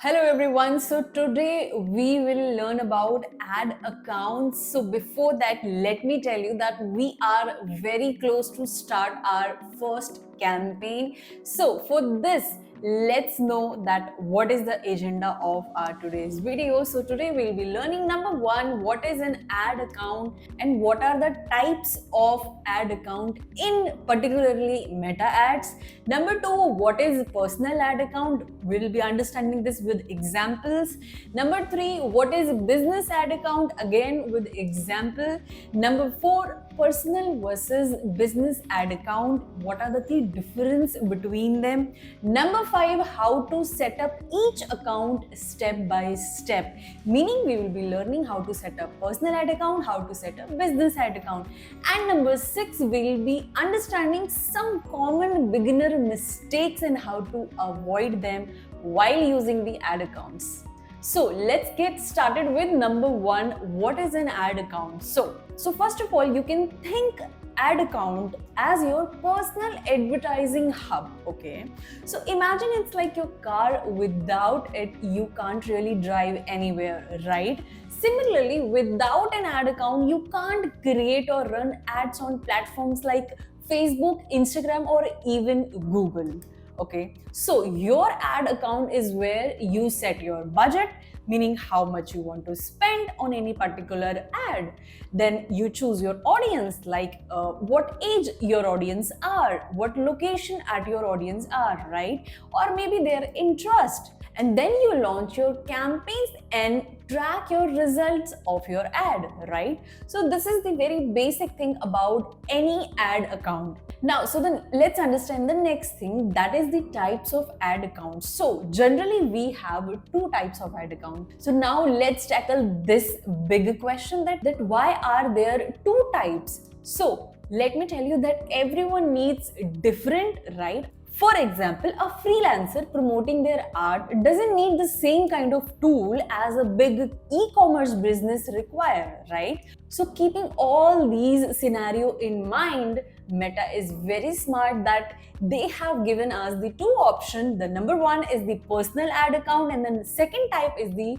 Hello everyone. So today we will learn about ad accounts. So before that, let me tell you that we are very close to start our first campaign. So for this, let's know that what is the agenda of our today's video. So today we'll be learning number one, what is an ad account and what are the types of ad account in particularly meta ads. Number two, what is personal ad account? We'll be understanding this with examples. Number three, what is business ad account? Again with example. Number four, personal versus business ad account. What are the key difference between them? Number five, how to set up each account step by step. Meaning we will be learning how to set up personal ad account, how to set up business ad account. And number six, we'll be understanding some common beginner mistakes and how to avoid them while using the ad accounts. So let's get started with number one, what is an ad account? So first of all, you can think ad account as your personal advertising hub, okay? So imagine it's like your car. Without it, you can't really drive anywhere, right? Similarly, without an ad account, you can't create or run ads on platforms like Facebook, Instagram, or even Google. Okay, so your ad account is where you set your budget, meaning how much you want to spend on any particular ad. Then you choose your audience, like what age your audience are, what location at your audience are, right? Or maybe their interest. And then you launch your campaigns and track your results of your ad, right? So this is the very basic thing about any ad account. Now, so then let's understand the next thing, that is the types of ad accounts. So generally we have two types of ad account. So now let's tackle this big question that why are there two types? So let me tell you that everyone needs different, right? For example, a freelancer promoting their art doesn't need the same kind of tool as a big e-commerce business require, right? So keeping all these scenario in mind, Meta is very smart that they have given us the two options. The number one is the personal ad account and then the second type is the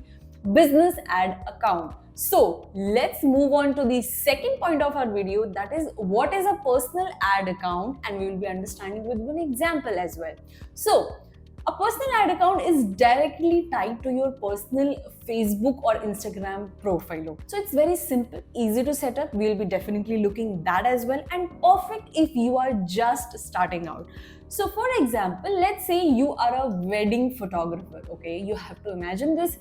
business ad account. So let's move on to the second point of our video, that is what is a personal ad account, and we will be understanding with one example as well. So a personal ad account is directly tied to your personal Facebook or Instagram profile. So it's very simple, easy to set up. We'll be definitely looking that as well, and perfect if you are just starting out. So for example, let's say you are a wedding photographer, okay? You have to imagine this,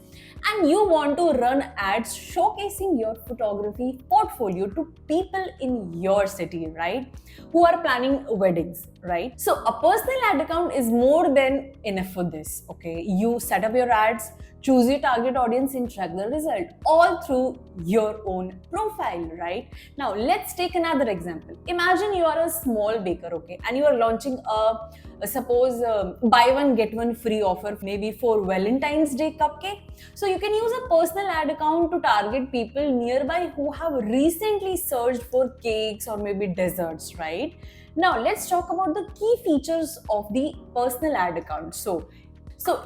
and you want to run ads showcasing your photography portfolio to people in your city, right? Who are planning weddings, right? So a personal ad account is more than enough for this, okay? You set up your ads, choose your target audience and track the result all through your own profile, right? Now let's take another example. Imagine you are a small baker, okay, and you are launching suppose buy one get one free offer, maybe for Valentine's Day cupcake. So you can use a personal ad account to target people nearby who have recently searched for cakes or maybe desserts, right? Now let's talk about the key features of the personal ad account. So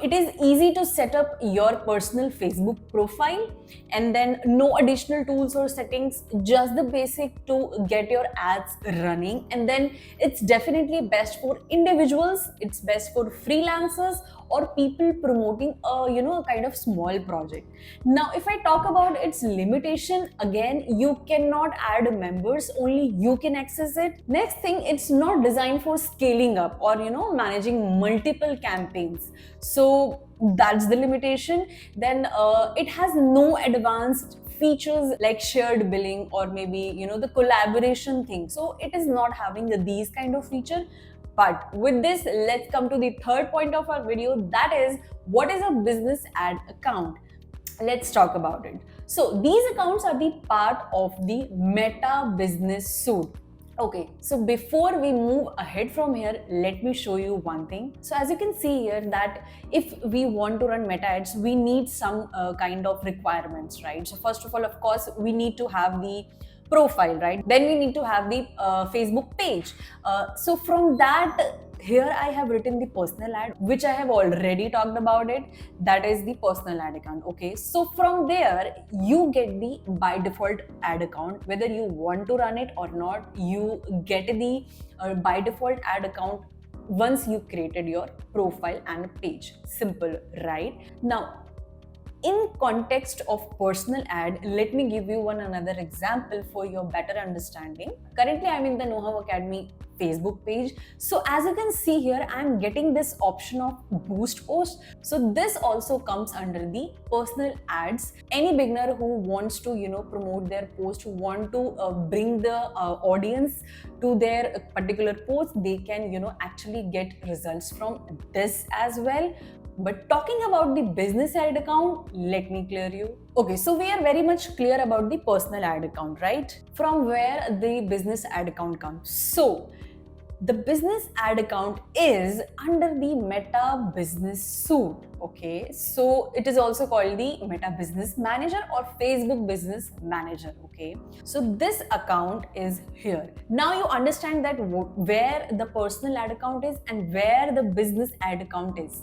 it is easy to set up your personal Facebook profile, and then no additional tools or settings, just the basic to get your ads running. And then it's definitely best for individuals, it's best for freelancers or people promoting a kind of small project. Now if I talk about its limitation, again, you cannot add members, only you can access it. Next thing, it's not designed for scaling up or managing multiple campaigns. So that's the limitation. Then it has no advanced features like shared billing or maybe the collaboration thing. So it is not having these kind of feature. But with this, let's come to the third point of our video, that is what is a business ad account. Let's talk about it. So these accounts are the part of the Meta business suite. Okay, so before we move ahead from here, let me show you one thing. So as you can see here, that if we want to run meta ads, we need some kind of requirements, right? So first of all, of course, we need to have the profile, right? Then we need to have the Facebook page. So from that, here I have written the personal ad, which I have already talked about it. That is the personal ad account. Okay, so from there you get the by default ad account, whether you want to run it or not. You get the by default ad account once you created your profile and page. Simple, right? Now, in context of personal ad, let me give you one another example for your better understanding. Currently I'm in the KnowHow Academy Facebook page. So as you can see here, I'm getting this option of boost post. So this also comes under the personal ads. Any beginner who wants to promote their post, who want to bring the audience to their particular post, they can actually get results from this as well. But talking about the business ad account, let me clear you. Okay, so we are very much clear about the personal ad account, right? From where the business ad account comes. So the business ad account is under the Meta Business Suite. Okay, so it is also called the Meta Business Manager or Facebook Business Manager. Okay, so this account is here. Now you understand that where the personal ad account is and where the business ad account is.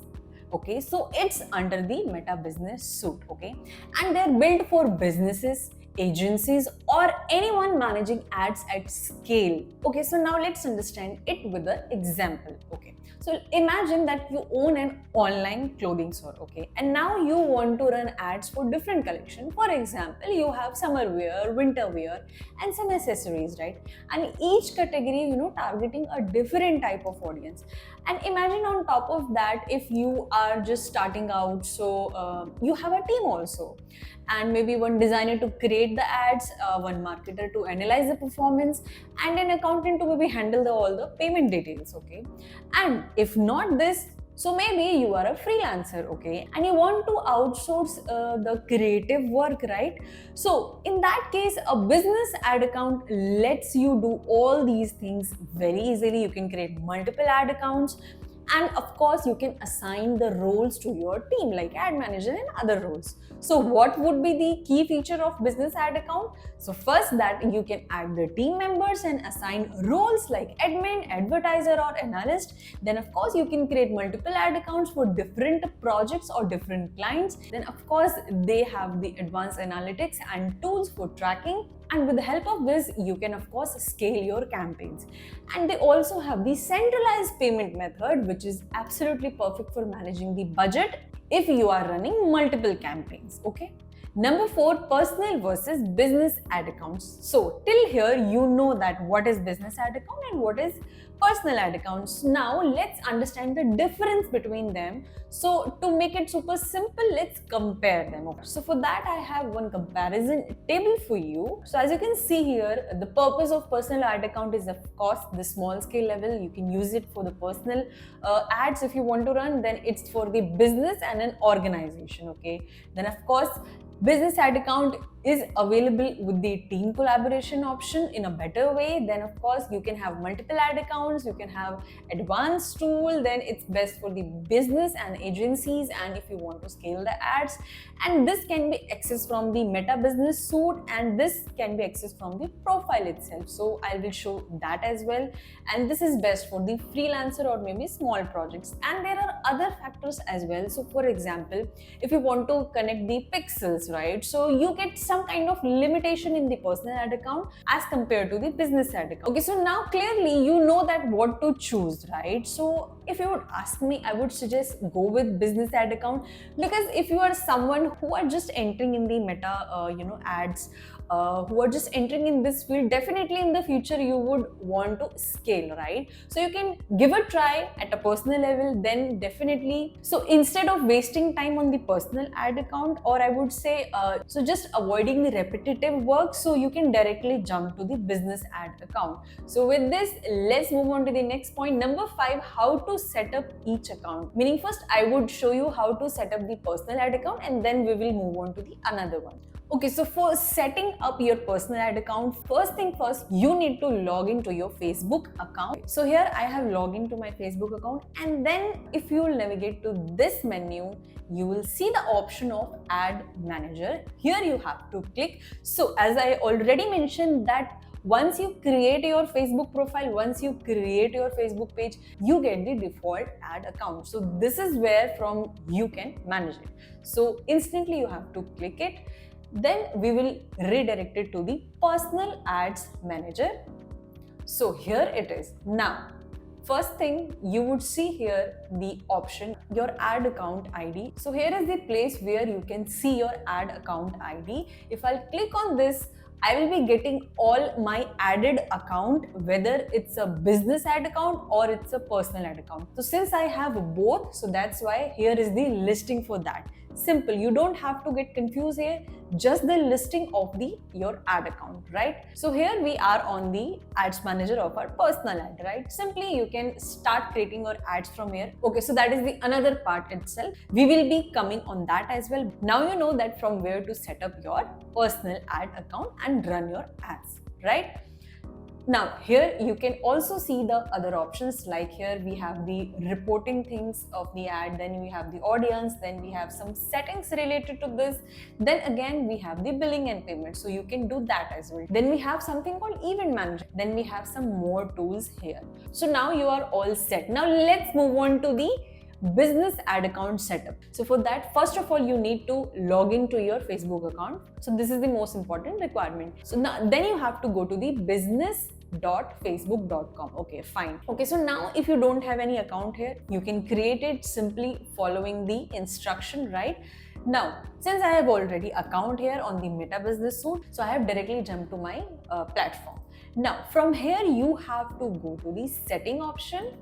Okay, so it's under the Meta Business Suite. Okay, and they're built for businesses, agencies, or anyone managing ads at scale. Okay, so now let's understand it with an example. Okay, so imagine that you own an online clothing store. Okay, and now you want to run ads for different collection. For example, you have summer wear, winter wear, and some accessories, right? And each category targeting a different type of audience. And imagine on top of that, if you are just starting out, so you have a team also, and maybe one designer to create the ads, one marketer to analyze the performance, and an accountant to maybe handle all the payment details. Okay, and if not this, so maybe you are a freelancer, okay, and you want to outsource the creative work, right? So in that case, a business ad account lets you do all these things very easily. You can create multiple ad accounts, and of course you can assign the roles to your team like ad manager and other roles. So what would be the key feature of business ad account? So first, that you can add the team members and assign roles like admin, advertiser, or analyst. Then of course you can create multiple ad accounts for different projects or different clients. Then of course they have the advanced analytics and tools for tracking, and with the help of this you can of course scale your campaigns. And they also have the centralized payment method, which is absolutely perfect for managing the budget if you are running multiple campaigns. Okay, number 4, personal versus business ad accounts. So till here you know that what is business ad account and what is personal ad accounts. Now let's understand the difference between them. So to make it super simple, let's compare them. So for that I have one comparison table for you. So as you can see here, the purpose of personal ad account is of course the small scale level. You can use it for the personal ads if you want to run. Then it's for the business and an organization. Okay, then of course business ad account is available with the team collaboration option in a better way. Then of course you can have multiple ad accounts, you can have advanced tool, then it's best for the business and agencies, and if you want to scale the ads. And this can be accessed from the Meta Business Suite, and this can be accessed from the profile itself. So I will show that as well. And this is best for the freelancer or maybe small projects. And there are other factors as well. So for example, if you want to connect the pixels, right, so you get some kind of limitation in the personal ad account as compared to the business ad account. Okay, so now clearly you know that what to choose, right? So if you would ask me, I would suggest go with business ad account, because if you are someone who are just entering in the Meta ads, who are just entering in this field, definitely in the future you would want to scale, right? So you can give a try at a personal level, then definitely. So instead of wasting time on the personal ad account, or I would say so just avoiding the repetitive work, so you can directly jump to the business ad account. So with this, let's move on to the next point, number 5, how to to set up each account. Meaning first I would show you how to set up the personal ad account and then we will move on to the another one. Okay, so for setting up your personal ad account, first thing first, you need to log into your Facebook account. So here I have logged into my Facebook account, and then if you will navigate to this menu, you will see the option of Ad Manager. Here you have to click. So as I already mentioned that once you create your Facebook profile, once you create your Facebook page, you get the default ad account. So this is where from you can manage it. So instantly you have to click it. Then we will redirect it to the personal ads manager. So here it is. Now, first thing you would see here the option, your ad account ID. So here is the place where you can see your ad account ID. If I'll click on this, I will be getting all my added account, whether it's a business ad account or it's a personal ad account. So since I have both, so that's why here is the listing for that. Simple, you don't have to get confused here, just the listing of your ad account, right? So here we are on the ads manager of our personal ad, right? Simply you can start creating your ads from here. Okay, so that is the another part itself. We will be coming on that as well. Now you know that from where to set up your personal ad account and run your ads, right? Now here you can also see the other options, like here we have the reporting things of the ad, then we have the audience, then we have some settings related to this, then again we have the billing and payment, so you can do that as well. Then we have something called event manager, then we have some more tools here. So now you are all set. Now let's move on to the business ad account setup. So for that, first of all, you need to log into your Facebook account. So this is the most important requirement. So now then you have to go to the business.facebook.com. Okay, fine. Okay, so now if you don't have any account here, you can create it simply following the instruction, right? Now, since I have already account here on the Meta Business Suite, so I have directly jumped to my platform. Now from here you have to go to the setting option,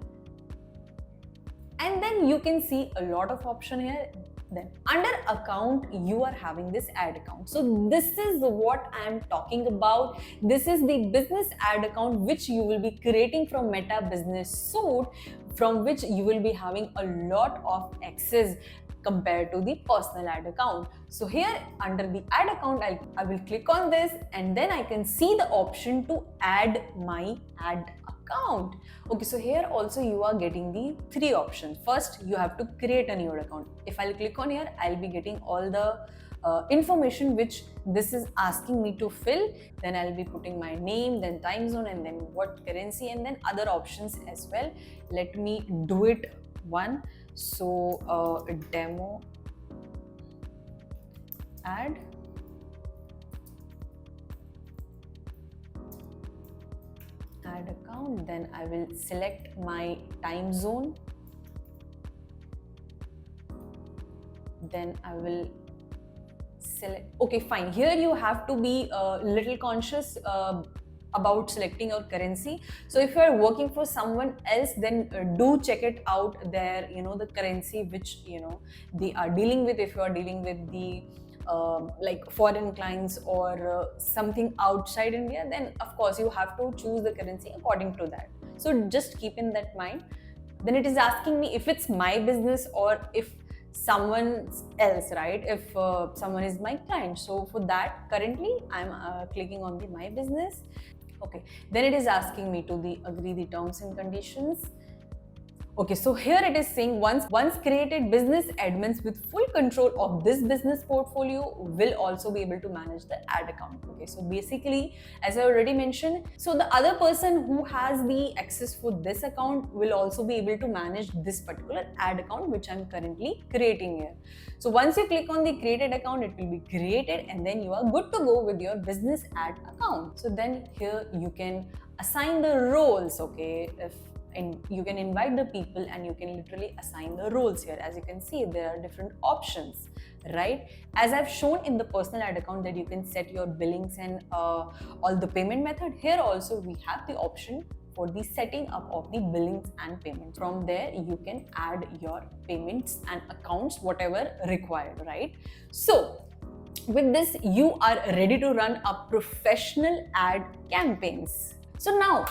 and then you can see a lot of option here. Then under account you are having this ad account. So this is what I am talking about. This is the business ad account which you will be creating from Meta Business Suite, from which you will be having a lot of access compared to the personal ad account. So here under the ad account, I will click on this, and then I can see the option to add my ad account. Okay, so here also you are getting the three options. First, you have to create a new account. If I'll click on here, I'll be getting all the information which this is asking me to fill. Then I'll be putting my name, then time zone, and then what currency, and then other options as well. Let me do it one. So demo ad, account, then I will select my time zone, then I will select. Okay, fine. Here you have to be a little conscious about selecting your currency. So if you are working for someone else, then do check it out there, the currency which they are dealing with. If you are dealing with the like foreign clients or something outside India, then of course you have to choose the currency according to that. So just keep in that mind. Then it is asking me if it's my business or if someone else, right? If someone is my client. So for that, currently I'm clicking on the my business. Okay, then it is asking me to agree the terms and conditions. Okay, so here it is saying once created, business admins with full control of this business portfolio will also be able to manage the ad account. Okay, so basically, as I already mentioned, so the other person who has the access for this account will also be able to manage this particular ad account which I'm currently creating here. So once you click on the created account, it will be created, and then you are good to go with your business ad account. So then here you can assign the roles. Okay, and you can invite the people and you can literally assign the roles here. As you can see, there are different options, right? As I've shown in the personal ad account that you can set your billings and all the payment method, here also we have the option for the setting up of the billings and payments. From there, you can add your payments and accounts, whatever required, right? So with this, you are ready to run a professional ad campaigns. So now,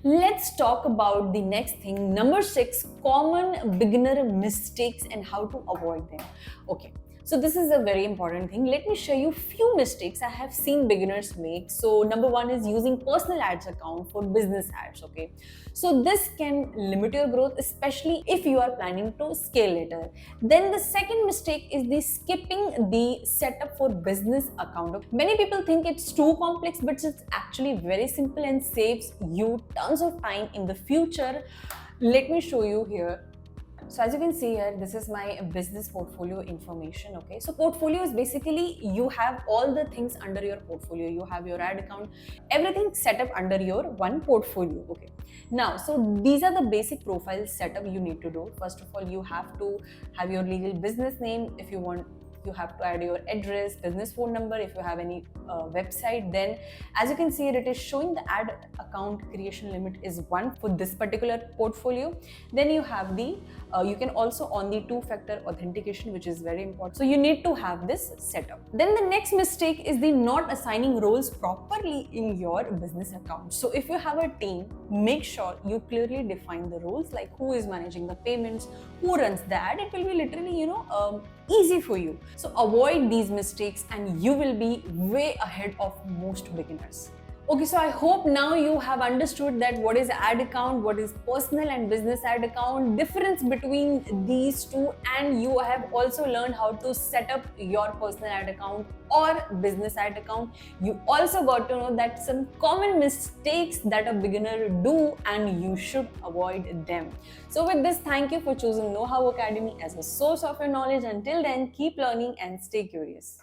Let's talk about the next thing. Number 6, common beginner mistakes and how to avoid them. Okay. So this is a very important thing. Let me show you few mistakes I have seen beginners make. So number 1 is using personal ads account for business ads. Okay. So this can limit your growth, especially if you are planning to scale later. Then the second mistake is the skipping the setup for business account. Many people think it's too complex, but it's actually very simple and saves you tons of time in the future. Let me show you here. So as you can see here, this is my business portfolio information. Okay, so portfolio is basically you have all the things under your portfolio. You have your ad account, everything set up under your one portfolio. Okay, now so these are the basic profile setup you need to do. First of all, you have to have your legal business name. If you want, you have to add your address, business phone number. If you have any website, then as you can see here, it is showing the ad account creation limit is 1 for this particular portfolio. Then you have the you can also on the two-factor authentication, which is very important. So you need to have this setup. Then the next mistake is the not assigning roles properly in your business account. So if you have a team, make sure you clearly define the roles, like who is managing the payments, who runs the ad. It will be literally easy for you. So avoid these mistakes and you will be way ahead of most beginners. Okay, so I hope now you have understood that what is ad account, what is personal and business ad account, difference between these two, and you have also learned how to set up your personal ad account or business ad account. You also got to know that some common mistakes that a beginner do and you should avoid them. So with this, thank you for choosing KnowHow Academy as a source of your knowledge. Until then, keep learning and stay curious.